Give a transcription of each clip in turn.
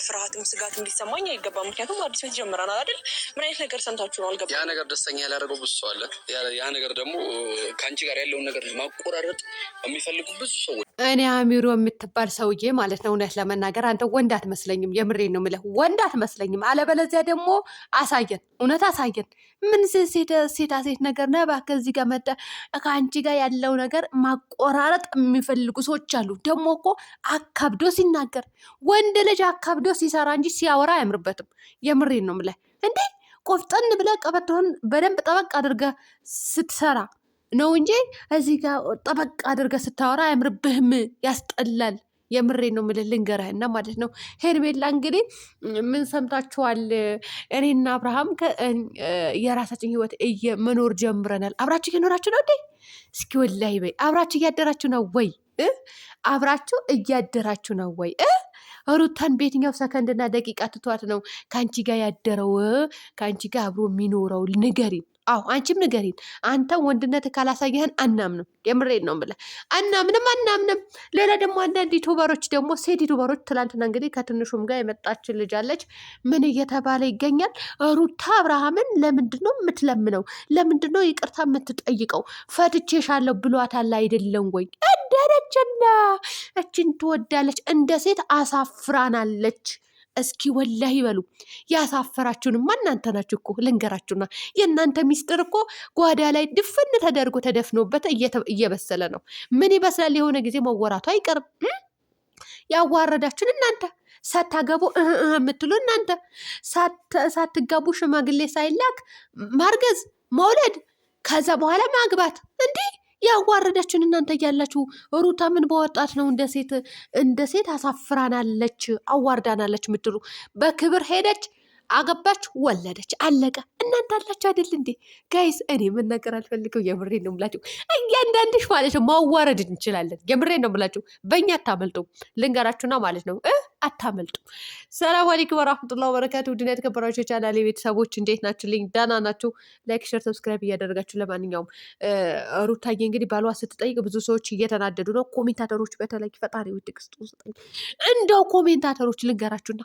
ፍርሃትም ስጋት እንዲሰማኝ አይገባም። ምክንያቱም አዲስ ቤት ጀምረናል አይደል? ምን አይነት ነገር ሰምታችሁ ነው? አልገባም። ያ ነገር ደስተኛ ያላደረገው ብዙ ሰው አለ። ያ ነገር ደግሞ ከአንቺ ጋር ያለውን ነገር ማቆራረጥ የሚፈልጉ ብዙ ሰዎች። እኔ አሚሮ የምትባል ሰውዬ ማለት ነው፣ እውነት ለመናገር አንተ ወንድ አትመስለኝም። የምሬን ነው የምልህ፣ ወንድ አትመስለኝም። አለበለዚያ ደግሞ አሳየን፣ እውነት አሳየን። ምን ሴታ ሴት ነገር ነው እባክህ። እዚህ ጋር መጣ ከአንቺ ጋር ያለው ነገር ማቆራረጥ የሚፈልጉ ሰዎች አሉ። ደግሞ እኮ አካብዶ ሲናገር ወንድ ልጅ አካብዶ ሲሰራ እንጂ ሲያወራ አያምርበትም። የምሬን ነው የምልህ። እንዴ ቆፍጠን ብለህ ቀበቶህን በደንብ ጠበቅ አድርገህ ስትሰራ ነው እንጂ እዚህ ጋር ጠበቅ አድርገህ ስታወራ አያምርብህም፣ ያስጠላል። የምሬን ነው የምልህ ልንገርህና ማለት ነው። ሄርሜላ እንግዲህ ምን ሰምታችኋል? እኔና አብርሃም የራሳችን ህይወት መኖር ጀምረናል። አብራችሁ እየኖራችሁ ነው እንዴ? እስኪ ወላሂ በይ አብራችሁ እያደራችሁ ነው ወይ? አብራችሁ እያደራችሁ ነው ወይ? ሩታን በየትኛው ሰከንድና ደቂቃ ትቷት ነው ከአንቺ ጋር ያደረው? ከአንቺ ጋር አብሮ የሚኖረው ንገሪን። አዎ አንቺም ንገሪን። አንተ ወንድነት ካላሳየህን አናምንም። የምሬን ነው የምልህ አናምንም። ሌላ ደግሞ አንዳንድ ዩቱበሮች ደግሞ ሴት ዩቱበሮች ትላንትና እንግዲህ ከትንሹም ጋር የመጣችን ልጅ አለች። ምን እየተባለ ይገኛል? ሩታ አብርሃምን ለምንድን ነው የምትለምነው? ለምንድን ነው ይቅርታ የምትጠይቀው? ፈትቼሻለሁ ብሏታል አይደለም ወይ? እንደረችና እችን ትወዳለች። እንደ ሴት አሳፍራናለች። እስኪ ወላሂ በሉ። ያሳፈራችሁንማ እናንተ ናችሁ እኮ ልንገራችሁና፣ የእናንተ ሚስጥር እኮ ጓዳ ላይ ድፍን ተደርጎ ተደፍኖበት እየበሰለ ነው። ምን ይበስላል? የሆነ ጊዜ መወራቱ አይቀርም። ያዋረዳችሁን እናንተ፣ ሳታገቡ የምትሉ እናንተ፣ ሳትጋቡ ሽማግሌ ሳይላክ ማርገዝ መውለድ፣ ከዛ በኋላ ማግባት እንዲህ ያዋረዳችን እናንተ እያላችሁ ሩታ ምን በወጣት ነው እንደ ሴት አሳፍራናለች፣ አዋርዳናለች ምትሉ? በክብር ሄደች፣ አገባች፣ ወለደች፣ አለቀ። እናንተ አላችሁ አይደል እንዴ ጋይስ? እኔ ምን ነገር አልፈልገው። የምሬን ነው የምላችሁ። እያንዳንድሽ ማለት ነው ማዋረድ እንችላለን። የምሬን ነው የምላችሁ። በእኛ አታመልጡ፣ ልንገራችሁና ማለት ነው አታመልጡ። ሰላም አለይኩም ወራህመቱላሂ ወበረካቱ። ውድና የተከበራችሁ የቻናሌ ቤተሰቦች እንዴት ናችሁልኝ? ደህና ናችሁ? ላይክ፣ ሼር፣ ሰብስክራይብ እያደረጋችሁ ለማንኛውም ሩታዬ እንግዲህ ባሏ ስትጠይቅ ብዙ ሰዎች እየተናደዱ ነው። ኮሜንታተሮች በተለይ ፈጣሪ ትዕግስት ስጠኝ። እንደው ኮሜንታተሮች ልንገራችሁና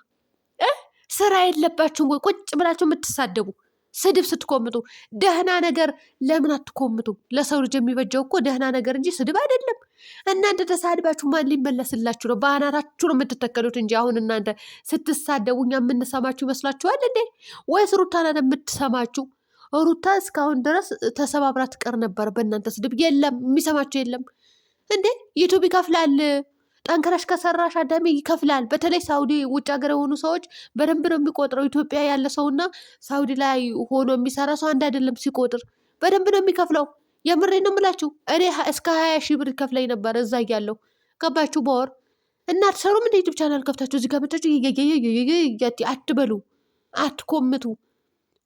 ስራ የለባችሁም ወይ? ቁጭ ብላችሁ የምትሳደቡ ስድብ ስትኮምቱ ደህና ነገር ለምን አትኮምቱ? ለሰው ልጅ የሚበጀው እኮ ደህና ነገር እንጂ ስድብ አይደለም። እናንተ ተሳድባችሁ ማን ሊመለስላችሁ ነው? በአናታችሁ ነው የምትተከሉት እንጂ አሁን እናንተ ስትሳደቡ እኛ የምንሰማችሁ ይመስላችኋል እንዴ? ወይስ ሩታ ናት የምትሰማችሁ? ሩታ እስካሁን ድረስ ተሰባብራ ትቀር ነበር በእናንተ ስድብ። የለም የሚሰማችሁ የለም እንዴ? ዩቱብ ይከፍላል። ጠንክረሽ ከሰራሽ አዳሜ ይከፍላል። በተለይ ሳውዲ ውጭ ሀገር የሆኑ ሰዎች በደንብ ነው የሚቆጥረው። ኢትዮጵያ ያለ ሰውና ሳውዲ ላይ ሆኖ የሚሰራ ሰው አንድ አይደለም። ሲቆጥር በደንብ ነው የሚከፍለው። የምሬ ነው የምላችሁ። እኔ እስከ 20 ሺህ ብር ይከፍለኝ ነበር እዛ እያለሁ። ገባችሁ? በወር እና አትሰሩም እንደ ዩቱብ ቻናል ከፍታችሁ እዚህ ጋር መጣችሁ አትበሉ፣ አትኮምቱ።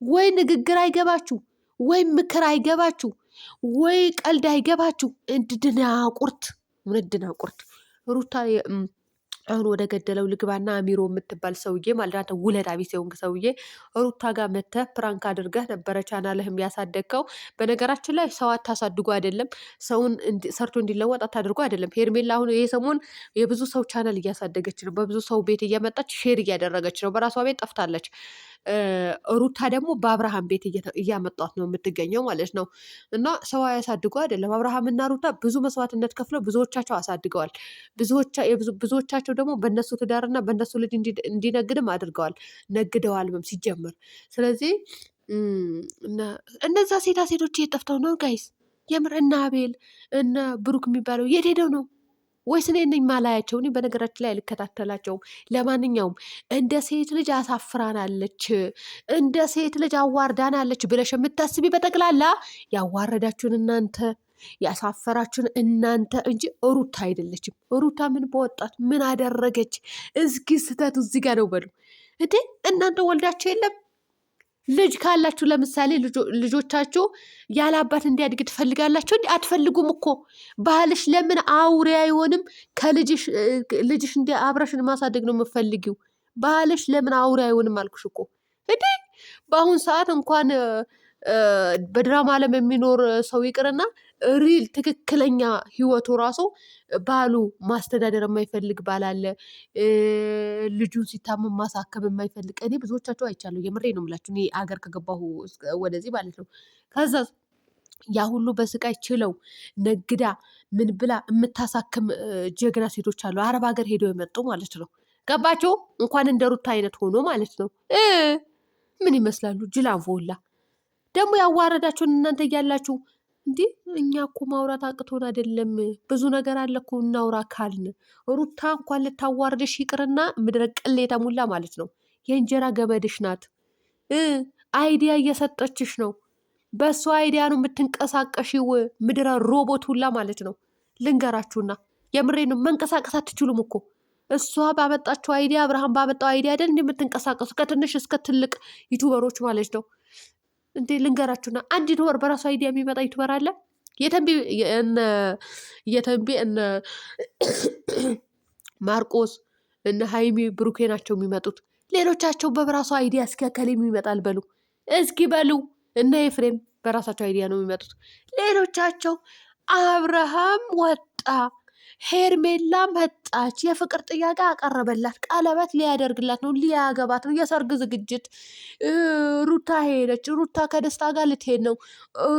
ወይ ንግግር አይገባችሁ፣ ወይ ምክር አይገባችሁ፣ ወይ ቀልድ አይገባችሁ። እንድናቁርት ምንድናቁርት ሩታ አሁን ወደ ገደለው ልግባና አሚሮ የምትባል ሰውዬ ማለት ውለታ ቢስ የሆንክ ሰውዬ ሩታ ጋር መተህ ፕራንክ አድርገህ ነበረ ቻናልህም ያሳደግከው። በነገራችን ላይ ሰው አታሳድጎ አይደለም፣ ሰውን ሰርቶ እንዲለወጥ አታድርጎ አይደለም። ሄርሜላ አሁን ይሄ ሰሞን የብዙ ሰው ቻናል እያሳደገች ነው። በብዙ ሰው ቤት እየመጣች ሼር እያደረገች ነው። በራሷ ቤት ጠፍታለች። ሩታ ደግሞ በአብርሃም ቤት እያመጣት ነው የምትገኘው ማለት ነው። እና ሰው ያሳድጉ አይደለም። አብርሃምና ሩታ ብዙ መስዋዕትነት ከፍለው ብዙዎቻቸው አሳድገዋል። ብዙዎቻቸው ደግሞ በእነሱ ትዳርና በእነሱ ልጅ እንዲነግድም አድርገዋል፣ ነግደዋል ሲጀመር። ስለዚህ እነዛ ሴቶች እየጠፍተው ነው ጋይስ። የምር እነ አቤል እነ ብሩክ የሚባለው የት ሄደው ነው? ወይስ እኔ ነኝ ማላያቸው? እኔ በነገራችን ላይ አልከታተላቸውም። ለማንኛውም እንደ ሴት ልጅ አሳፍራናለች፣ እንደ ሴት ልጅ አዋርዳናለች ብለሽ የምታስቢ በጠቅላላ ያዋረዳችሁን እናንተ፣ ያሳፈራችሁን እናንተ እንጂ ሩታ አይደለችም። ሩታ ምን በወጣት ምን አደረገች? እስኪ ስተቱ እዚህ ጋር ነው በሉ እንዴ። እናንተ ወልዳችሁ የለም ልጅ ካላችሁ ለምሳሌ ልጆቻችሁ ያለ አባት እንዲያድግ ትፈልጋላችሁ? እንዲ አትፈልጉም እኮ። ባህልሽ ለምን አውሬ አይሆንም? ልጅሽ እንዲ አብረሽን ማሳደግ ነው የምፈልጊው። ባህልሽ ለምን አውሬ አይሆንም አልኩሽ እኮ እንዴ። በአሁን ሰዓት እንኳን በድራማ ዓለም የሚኖር ሰው ይቅርና ሪል ትክክለኛ ህይወቱ ራሱ ባሉ ማስተዳደር የማይፈልግ ባል አለ። ልጁን ሲታመም ማሳከም የማይፈልግ እኔ ብዙዎቻቸው አይቻለሁ። የምሬ ነው የምላችሁ እኔ አገር ከገባሁ ወደዚህ ማለት ነው። ከዛ ያ ሁሉ በስቃይ ችለው ነግዳ ምን ብላ የምታሳክም ጀግና ሴቶች አሉ። አረብ ሀገር ሄደው የመጡ ማለት ነው። ገባቸው እንኳን እንደ ሩታ አይነት ሆኖ ማለት ነው። ምን ይመስላሉ ጅላንፎላ ደግሞ ያዋረዳቸውን እናንተ እያላችሁ እንዲህ እኛ እኮ ማውራት አቅቶን አይደለም፣ ብዙ ነገር አለ እኮ እናውራ ካልን ሩታ እንኳን ልታዋርድሽ ይቅርና ምድረ ቅሌታ ሙላ ማለት ነው። የእንጀራ ገመድሽ ናት። አይዲያ እየሰጠችሽ ነው። በእሱ አይዲያ ነው የምትንቀሳቀሽው። ምድረ ሮቦት ሁላ ማለት ነው። ልንገራችሁና የምሬ ነው። መንቀሳቀስ አትችሉም እኮ እሷ ባመጣችው አይዲያ፣ አብርሃም ባመጣው አይዲያ አይደል እንደ የምትንቀሳቀሱ ከትንሽ እስከ ትልቅ ዩቱበሮች ማለት ነው። እንዴ ልንገራችሁና አንድ ዩቱበር በራሱ አይዲያ የሚመጣ ዩቱበር አለ። የተንቢ እነ ማርቆስ እነ ሀይሚ ብሩኬ ናቸው የሚመጡት። ሌሎቻቸው በራሱ አይዲያ እስኪ ከሌም ይመጣል በሉ እስኪ በሉ። እነ ኤፍሬም በራሳቸው አይዲያ ነው የሚመጡት። ሌሎቻቸው አብርሃም ወጣ፣ ሄርሜላ መጣች፣ የፍቅር ጥያቄ አቀረበላት፣ ቀለበት ሊያደርግላት ነው፣ ሊያገባት ነው፣ የሰርግ ዝግጅት። ሩታ ሄደች፣ ሩታ ከደስታ ጋር ልትሄድ ነው፣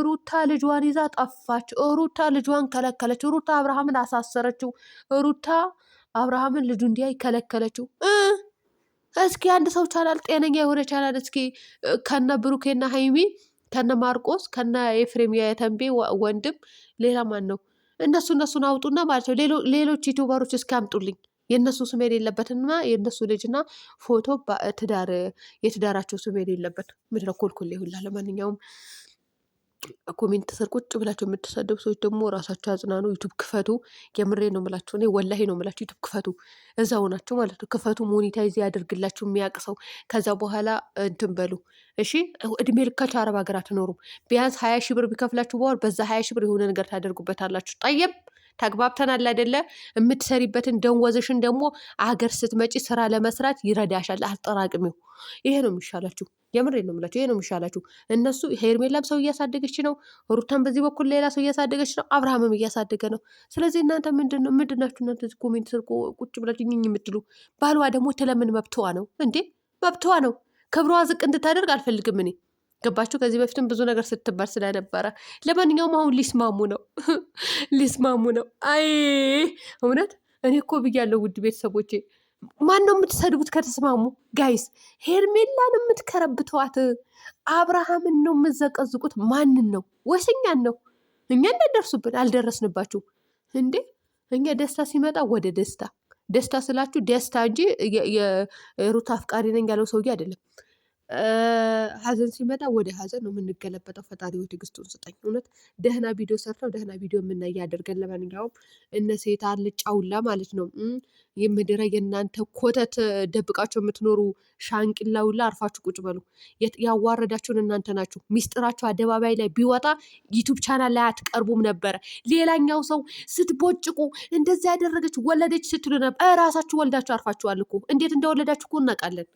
ሩታ ልጇን ይዛ ጠፋች፣ ሩታ ልጇን ከለከለች፣ ሩታ አብርሃምን አሳሰረችው፣ ሩታ አብርሃምን ልጁ እንዲያይ ከለከለችው። እስኪ አንድ ሰው ቻናል፣ ጤነኛ የሆነ ቻናል እስኪ ከነ ብሩኬና ሀይሚ ከነ ማርቆስ ከነ ኤፍሬም የተንቤ ወንድም ሌላ ማን ነው? እነሱን አውጡና ማለት ነው። ሌሎች ዩቱበሮች እስኪ አምጡልኝ የእነሱ ስም የሌለበትና የእነሱ ልጅና ፎቶ የትዳራቸው ስም የሌለበት ምድረ ኮልኮሌ ሁላ። ለማንኛውም ኮሜንት ስር ቁጭ ብላቸው የምትሰደቡ ሰዎች ደግሞ ራሳቸው ያጽናኑ። ዩቱብ ክፈቱ። የምሬ ነው ምላቸው። እኔ ወላሂ ነው ምላቸው። ዩቱብ ክፈቱ። እዛው ናቸው ማለት ነው። ክፈቱ። ሞኒታይዝ ያደርግላችሁ የሚያውቅ ሰው። ከዛ በኋላ እንትን በሉ እሺ። እድሜ ልካችሁ አረብ ሀገር አትኖሩም። ቢያንስ 20 ሺህ ብር ቢከፍላችሁ በኋላ በዛ 20 ሺህ ብር የሆነ ነገር ታደርጉበታላችሁ። ጠየብ ተግባብተናል አይደለ? የምትሰሪበትን ደንወዝሽን ደግሞ አገር ስትመጪ ስራ ለመስራት ይረዳሻል። አጠራቅሚው። ይሄ ነው የሚሻላችሁ። የምሬ ነው የምላችሁ። ይሄ ነው የሚሻላችሁ። እነሱ ሄርሜላም ሰው እያሳደገች ነው፣ ሩታን በዚህ በኩል ሌላ ሰው እያሳደገች ነው፣ አብርሃምም እያሳደገ ነው። ስለዚህ እናንተ ምንድናችሁ? እናንተ ኮሜንት ስር ቁጭ ብላችሁ ኝኝ የምትሉ ባሏ ደግሞ ትለምን መብትዋ ነው እንዴ? መብትዋ ነው። ክብሯ ዝቅ እንድታደርግ አልፈልግም እኔ። ገባችሁ? ከዚህ በፊትም ብዙ ነገር ስትባል ስለነበረ። ለማንኛውም አሁን ሊስማሙ ነው ሊስማሙ ነው። አይ እውነት እኔ እኮ ብያለሁ ውድ ቤተሰቦቼ። ማን ነው የምትሰድቡት? ከተስማሙ ጋይስ ሄርሜላን የምትከረብተዋት አብርሃምን ነው የምዘቀዝቁት? ማንን ነው? ወስኛን ነው? እኛ እንደደርሱብን አልደረስንባችሁ እንዴ? እኛ ደስታ ሲመጣ ወደ ደስታ ስላችሁ ደስታ እንጂ የሩታ አፍቃሪ ነኝ ያለው ሰውዬ አይደለም። ሀዘን ሲመጣ ወደ ሀዘን ነው የምንገለበጠው። ፈጣሪ ትዕግስቱን ስጠኝ። እውነት ደህና ቪዲዮ ሰርተው ደህና ቪዲዮ የምናይ ያደርገን። ለማንኛውም እነ ሴት አልጫውላ ማለት ነው የምድረ የእናንተ ኮተት ደብቃቸው የምትኖሩ ሻንቂላውላ አርፋችሁ ቁጭ በሉ። ያዋረዳችሁን እናንተ ናችሁ። ሚስጥራችሁ አደባባይ ላይ ቢወጣ ዩቱብ ቻናል ላይ አትቀርቡም ነበረ። ሌላኛው ሰው ስትቦጭቁ እንደዚያ ያደረገች ወለደች ስትሉ ነበር። ራሳችሁ ወልዳችሁ አርፋችኋል እኮ። እንዴት እንደወለዳችሁ እኮ እናውቃለን።